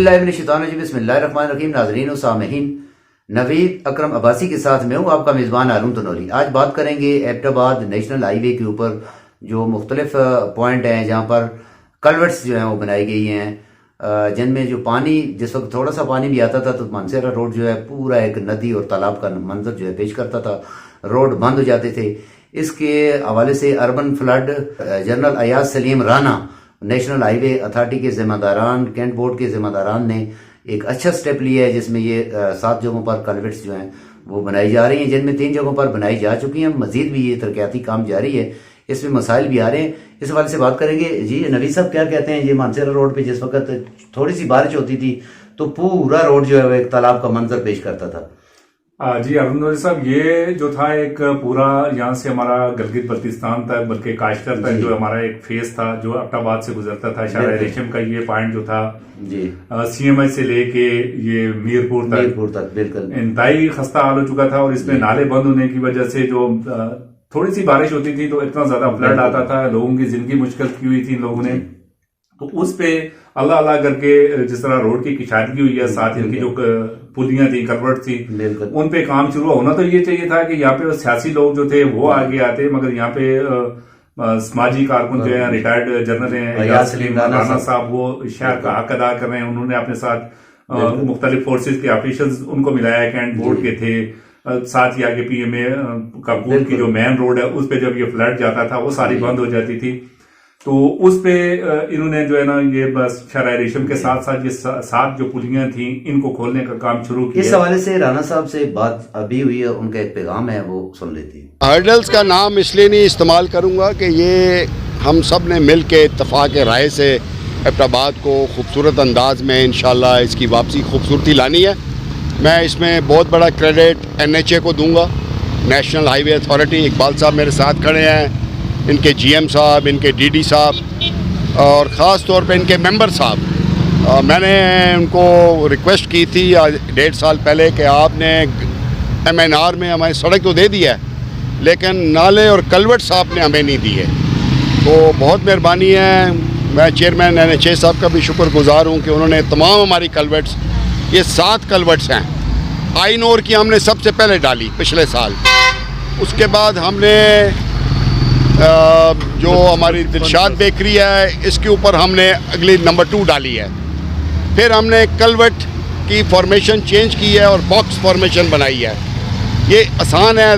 बिस्मिल्लाहिर्रहमानिर्रहीम। नाज़रीन व सामईन, नवीद अकरम अब्बासी के साथ मैं हूँ आपका मेज़बान आलम तनोली। आज बात करेंगे एबटाबाद नेशनल हाईवे के ऊपर जो मुख्तलिफ पॉइंट हैं जहाँ पर कल्वर्ट्स जो हैं वो बनाई गई हैं, जिनमें जो पानी जिस वक्त थोड़ा सा पानी भी आता था तो मानसेरा रोड जो है पूरा एक नदी और तालाब का मंजर जो है पेश करता था, रोड बंद हो जाते थे। इसके हवाले से urban flood general Ayaz Salim Rana national highway authority के जिम्मेदारान, कैंट बोर्ड के जिम्मेदारान ने एक अच्छा स्टेप लिया है, जिसमें ये 7 जगहों पर कल्वर्ट्स जो हैं वो बनाई जा रही हैं, जिनमें 3 जगहों पर बनाई जा चुकी हैं। मजीद भी ये तरक्याती काम जारी है, इसमें मसाइल भी आ रहे हैं। इस हवाले से बात करेंगे। जी नवीद साहब, क्या कहते हैं? ये मानसेरा रोड पे जिस वक्त थोड़ी सी बारिश होती थी तो पूरा रोड जो है वो एक तालाब का मंजर पेश करता था। जी अरुण साहब, ये जो था एक पूरा यहाँ से हमारा गिलगित बल्तिस्तान तक, बल्कि काश्तर तक जो हमारा एक फेज था जो एबटाबाद से गुजरता था, शारा रेशम का ये पॉइंट जो था जी सीएमएच से लेके ये मीरपुर तक बिल्कुल इंतहाई खस्ता हाल हो चुका था। और इसमें नाले बंद होने की वजह से जो थोड़ी सी बारिश होती थी तो इतना ज्यादा फ्लड आता था, लोगों की जिंदगी मुश्किल की हुई थी लोगों ने। तो उस पे अल्लाह अल्लाह करके जिस तरह रोड की किशादगी हुई है, साथ इनकी जो पुलियां थी, कलवर्ट थी, उन पे काम शुरू होना तो ये चाहिए था कि यहाँ पे सियासी लोग जो थे वो आगे आते, मगर यहाँ पे समाजी कारकुन जो है, रिटायर्ड जनरल हैं अयाज सलीम राना साहब, वो शहर का हक अदा कर रहे हैं। उन्होंने अपने साथ मुख्तलिफ फोर्सेज के ऑफिशियल्स उनको मिलाया, कैंट बोर्ड के थे, साथ ही आगे पीएमए कपूर की जो मेन रोड है उस पे जब ये फ्लड जाता था वो सारी बंद हो जाती थी। तो उस पे इन्होंने जो है ना ये बस शारा रेशम के साथ साथ ये 7 जो पुलियां थी इनको खोलने का काम शुरू किया। इस हवाले से राना साहब से बात अभी हुई है, उनका एक पैगाम है वो सुन लेती है। हर्डल्स का नाम इसलिए नहीं इस्तेमाल करूंगा कि ये हम सब ने मिल के इत्तफाक राय से एबटाबाद को खूबसूरत अंदाज में इंशाल्लाह इसकी वापसी खूबसूरती लानी है। मैं इसमें बहुत बड़ा क्रेडिट NHA को दूंगा, नेशनल हाईवे अथॉरिटी। इकबाल साहब मेरे साथ खड़े हैं, इनके GM साहब, इनके DD साहब और ख़ास तौर पे इनके मेंबर साहब। मैंने उनको रिक्वेस्ट की थी 1.5 साल पहले कि आपने MNR में हमारी सड़क तो दे दिया है लेकिन नाले और कल्वर्ट्स आपने हमें नहीं दिए। तो बहुत मेहरबानी है, मैं चेयरमैन NHA साहब का भी शुक्रगुजार हूँ कि उन्होंने तमाम हमारी कल्वर्ट्स, ये 7 कल्वर्ट्स हैं, आइनोर की हमने सबसे पहले डाली पिछले साल। उसके बाद हमने जो हमारी दिलशाद बेकरी है इसके ऊपर हमने अगली नंबर 2 डाली है। फिर हमने कल्वर्ट की फॉर्मेशन चेंज की है और बॉक्स फॉर्मेशन बनाई है। ये आसान है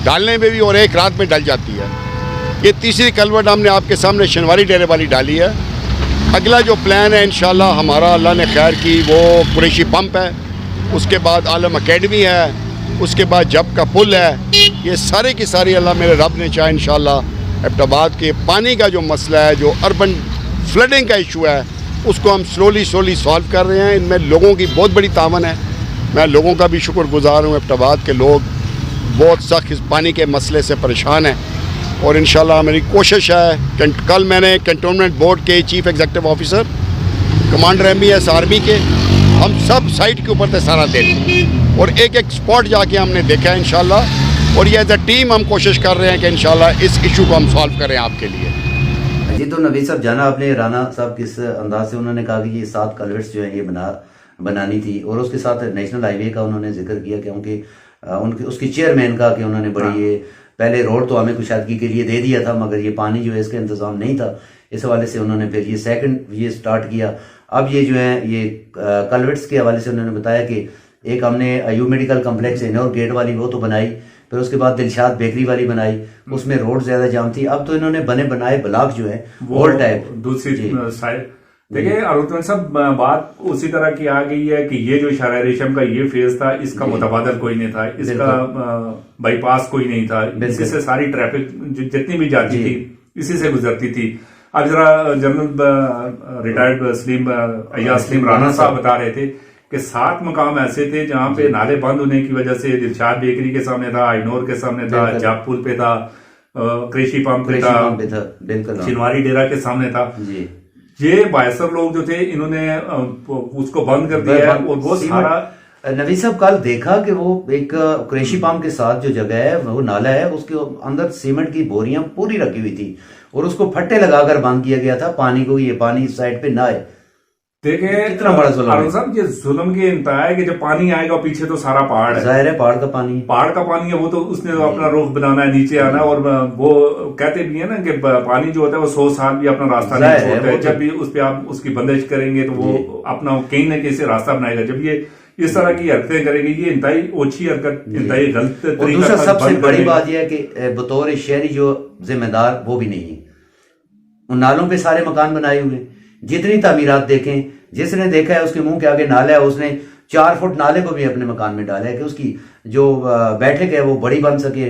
डालने में भी और एक रात में डल जाती है। ये तीसरी कल्वर्ट हमने आपके सामने शनवारी डेरे वाली डाली है। अगला जो प्लान है इंशाल्लाह हमारा, अल्लाह ने खैर की, वो कुरैशी पंप है, उसके बाद आलम अकेडमी है, उसके बाद जब का पुल है। ये सारे की सारी अल्लाह मेरे रब ने चाहे इंशाल्लाह एबटाबाद के पानी का जो मसला है, जो अर्बन फ्लडिंग का इशू है, उसको हम स्लोली सॉल्व कर रहे हैं। इनमें लोगों की बहुत बड़ी तावन है। मैं लोगों का भी शुक्रगुजार हूँ। एबटाबाद के लोग बहुत सख्त इस पानी के मसले से परेशान हैं और इंशाल्लाह मेरी कोशिश है। कल मैंने कैंटोनमेंट बोर्ड के chief executive officer, commander MBS army के, हम सब साइट के ऊपर सारा दें और एक स्पॉट जाके हमने देखा है इंशाल्लाह। और ये एज अ टीम हम कोशिश कर रहे हैं कि इंशाल्लाह इस इशू को हम सॉल्व करें आपके लिए। जी, तो नवीद साहब, जाना आपने राना साहब किस अंदाज से उन्होंने कहा कि ये 7 कल्वर्ट्स जो है ये बनानी थी, और उसके साथ नेशनल हाईवे का उन्होंने जिक्र किया क्योंकि उसकी चेयरमैन का कि उन्होंने बड़ी ये पहले रोड तो हमें कुशादगी के लिए दे दिया था मगर ये पानी जो है इसका इंतजाम नहीं था। इस हवाले से उन्होंने फिर ये सेकंड ये स्टार्ट किया। अब ये जो है ये कल्वर्ट्स के हवाले से उन्होंने बताया कि एक हमने अयूब मेडिकल कम्प्लेक्स इनोर गेट वाली वो तो बनाई, फिर उसके बाद दिलशाद बेकरी वाली बनाई, उसमें रोड ज्यादा जाम थी। अब तो इन्होंने बनाए ब्लॉक जो है वॉल टाइप दूसरी साइड। देखिए अरुण साहब, बात उसी तरह की आ गई है कि ये जो शारा रेशम का ये फेज था इसका मुतबादल कोई नहीं था, इसका बाईपास कोई नहीं था, इसी से सारी ट्रैफिक जितनी भी जाती थी इसी से गुजरती थी। अब जरा जनरल रिटायर्ड अयाज सलीम राना साहब बता रहे थे कि 7 मकाम ऐसे थे जहां पे नाले बंद होने की वजह से दिलशाद बेकरी के सामने था, आइनोर के सामने था, जाप पुल पे था, कृषि पंप पे था, शिनवारी डेरा के सामने था। ये 22 लोग जो थे इन्होंने उसको बंद कर दिया और वो सारा। नवीद साहब, कल देखा कि वो एक कृषि पंप के साथ जो जगह है वो नाला है, उसके अंदर सीमेंट की बोरियां पूरी रखी हुई थी और उसको फट्टे लगाकर बंद किया गया था पानी को, ये पानी इस साइड पे ना आए। देखें कितना बड़ा जुल्म है। साहब, ये जुल्म की इंतहा है कि जब पानी आएगा पीछे तो सारा पहाड़ है, जाहिर है पहाड़ का पानी है, वो तो उसने तो अपना रुख बनाना है, नीचे आना है। और वो कहते भी है ना कि पानी जो होता है वो 100 साल भी अपना रास्ता नहीं छोड़ता है। जब भी उस पर आप उसकी बंदिश करेंगे तो वो अपना कहीं ना कहीं से रास्ता बनाएगा। जब ये इस तरह की हरकतें करेगी, ये इंतहाई ओछी हरकत, इंतहाई गलत और तरीका। दूसरा सबसे बड़ी बात यह है कि बतौर शहरी जो जिम्मेदार वो भी नहीं है। उन नालों पे सारे मकान बनाए हुए, जितनी तामीरात देखें, जिसने देखा है उसके मुंह के आगे नाला है, उसने 4 फुट नाले को भी अपने मकान में डाला है कि उसकी जो बैठक है वो बड़ी बन सके,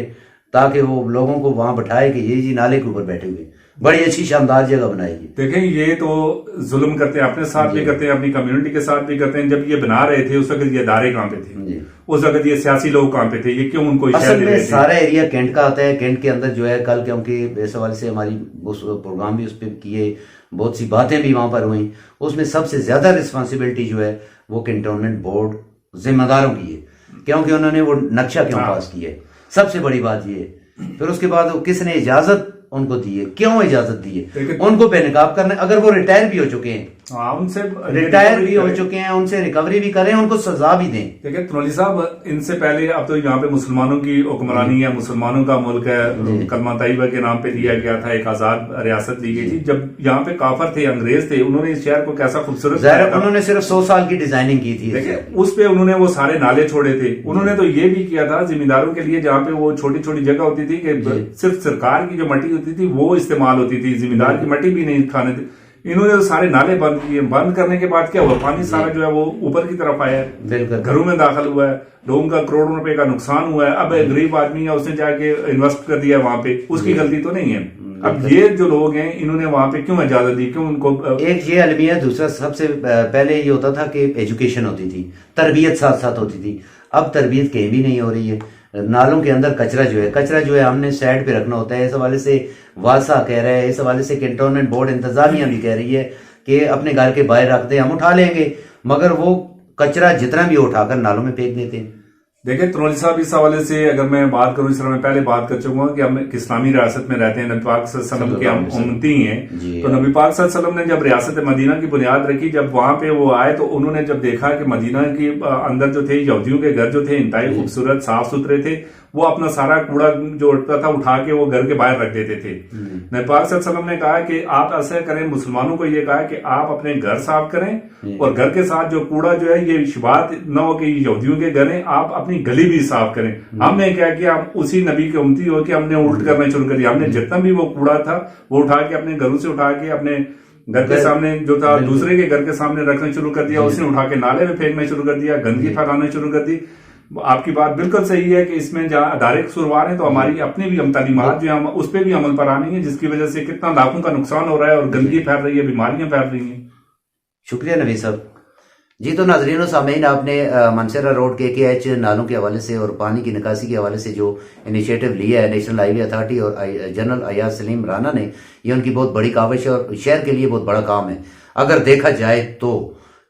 ताकि वो लोगों को वहां बैठाए कि ये जी नाले के ऊपर बैठे हुए, बड़ी अच्छी शानदार जगह बनाएगी। देखें ये तो जुल्म करते हैं, अपने साथ भी करते हैं, अपनी कम्युनिटी के साथ भी करते हैं। जब ये बना रहे थे उस वक्त ये इदारे कहाँ पे थे, उस वक्त ये सियासी लोग कहाँ पे थे, ये क्यों उनको असल में सारा एरिया कैंट का आता है। कैंट के अंदर जो है कल, क्योंकि इस हवाले से हमारी उस प्रोग्राम भी उस पर किए, बहुत सी बातें भी वहां पर हुई, उसमें सबसे ज्यादा रिस्पॉन्सिबिलिटी जो है वो कैंटोनमेंट बोर्ड जिम्मेदारों की है, क्योंकि उन्होंने वो नक्शा क्यों पास किया है, सबसे बड़ी बात ये है। फिर उसके बाद किसने इजाजत उनको दी है, क्यों इजाजत दी है, उनको बेनकाब करना। अगर वो रिटायर भी हो चुके हैं, उनसे रिटायर भी हो चुके हैं, उनसे रिकवरी भी करें, उनको सजा भी दें। देखिए तनोली साहब, इनसे पहले अब तो यहाँ पे मुसलमानों की हुक्मरानी है, मुसलमानों का मुल्क है, कलमा तैयबा के नाम पे दिया गया था, एक आजाद रियासत दी गई थी। जब यहाँ पे काफर थे, अंग्रेज थे, उन्होंने इस शहर को कैसा खूबसूरत, उन्होंने सिर्फ 100 साल की डिजाइनिंग की थी। देखिए उस पे उन्होंने वो सारे नाले छोड़े थे। उन्होंने तो ये भी किया था जिम्मेदारों के लिए, जहाँ पे वो छोटी छोटी जगह होती थी कि सिर्फ सरकार की जो मट्टी होती थी वो इस्तेमाल होती थी, जिम्मेदार की मट्टी भी नहीं खाने थी। इन्होंने तो सारे नाले बंद किए। बंद करने के बाद क्या हुआ, पानी सारा जो है वो ऊपर की तरफ आया है, घरों में दाखिल हुआ है, लोगों का करोड़ों रुपए का नुकसान हुआ है। अब गरीब आदमी है, उसने जाके इन्वेस्ट कर दिया वहां पे, उसकी गलती तो नहीं है। अब ये जो लोग हैं इन्होंने वहां पे क्यों इजाजत दी, क्यों उनको, एक ये अलमिया, दूसरा सबसे पहले ये होता था कि एजुकेशन होती थी, तरबियत साथ साथ होती थी। अब तरबियत कहीं भी नहीं हो रही है। नालों के अंदर कचरा जो है हमने साइड पे रखना होता है। इस हवाले से वासा कह रहा है, इस हवाले से कैंटोनमेंट बोर्ड इंतजामिया भी कह रही है कि अपने घर के बाहर रख दे, हम उठा लेंगे, मगर वो कचरा जितना भी उठाकर नालों में फेंक देते हैं। देखिए तनोली साहब, इस हवाले से अगर मैं बात करूं, इस तरह मैं पहले बात कर चुका हूं कि हम इस्लामी रियासत में रहते हैं, नबी पाक सल्लल्लाहु अलैहि वसल्लम के हम उम्मती हैं। तो नबी पाक सल्लल्लाहु अलैहि वसल्लम ने जब रियासत मदीना की बुनियाद रखी, जब वहां पे वो आए तो उन्होंने जब देखा कि मदीना के अंदर जो थे यहूदियों के घर जो थे इंतहाई खूबसूरत साफ सुथरे थे, वो अपना सारा कूड़ा जो उठता था उठा के वो घर के बाहर रख देते थे। नबी पाक सल्लल्लाहु अलैहि वसल्लम ने कहा कि आप ऐसा करें, मुसलमानों को ये कहा कि आप अपने घर साफ करें और घर के साथ जो कूड़ा जो है ये शिबात न हो कि यहूदियों के घर है, आप अपनी गली भी साफ करें। हमने क्या किया, हम उसी नबी के उम्मती हो कि हमने उल्ट करना शुरू कर दिया। हमने जितना भी वो कूड़ा था वो उठा के अपने घरों से उठा के अपने घर के सामने जो था दूसरे के घर के सामने रखना शुरू कर दिया, उसने उठा के नाले में फेंकना शुरू कर दिया, गंदगी फैलाना शुरू कर दी। आपकी बात बिल्कुल सही है कि इसमें जहां अदारे कसूरवार हैं तो हमारी अपनी भी हम तालीमात जो हम उस पर भी अमल पर आनी है, जिसकी वजह से कितना लाखों का नुकसान हो रहा है और गंदगी फैल रही है, बीमारियां फैल रही हैं। शुक्रिया नबी साहब जी। तो नाजरीन सामीन, आपने मनसेरा रोड के KH नालों के हवाले से और पानी की निकासी के हवाले से जो इनिशिएटिव लिया है नेशनल हाईवे अथॉरिटी और जनरल अयाज सलीम राना ने, ये उनकी बहुत बड़ी काविश है और शहर के लिए बहुत बड़ा काम है अगर देखा जाए तो।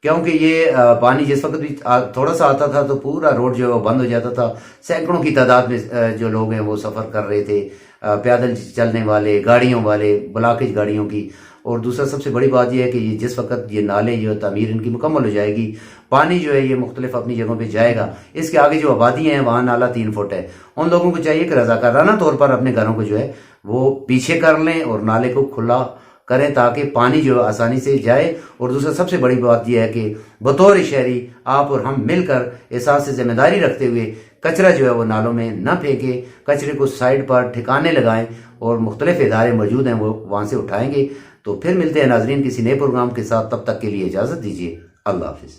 क्योंकि ये पानी जिस वक्त भी थोड़ा सा आता था तो पूरा रोड जो है वो बंद हो जाता था। सैकड़ों की तादाद में जो लोग हैं वो सफ़र कर रहे थे, पैदल चलने वाले, गाड़ियों वाले, ब्लॉकेज गाड़ियों की। और दूसरा सबसे बड़ी बात यह है कि ये जिस वक्त ये नाले जो तामीर इनकी मुकम्मल हो जाएगी, पानी जो है ये मुख्तलिफ अपनी जगहों पे जाएगा। इसके आगे जो आबादी है वहाँ नाला 3 फुट है। उन लोगों को चाहिए कि रजाकाराना तौर पर अपने घरों को जो है वो पीछे कर लें और नाले को खुला करें ताकि पानी जो आसानी से जाए। और दूसरा सबसे बड़ी बात यह है कि बतौर शहरी आप और हम मिलकर एहसास से जिम्मेदारी रखते हुए कचरा जो है वो नालों में न फेंके, कचरे को साइड पर ठिकाने लगाएं और मुख्तलिफ इदारे मौजूद हैं वो वहाँ से उठाएंगे। तो फिर मिलते हैं नाजरीन किसी नए प्रोग्राम के साथ, तब तक के लिए इजाज़त दीजिए। अल्लाह हाफिज़।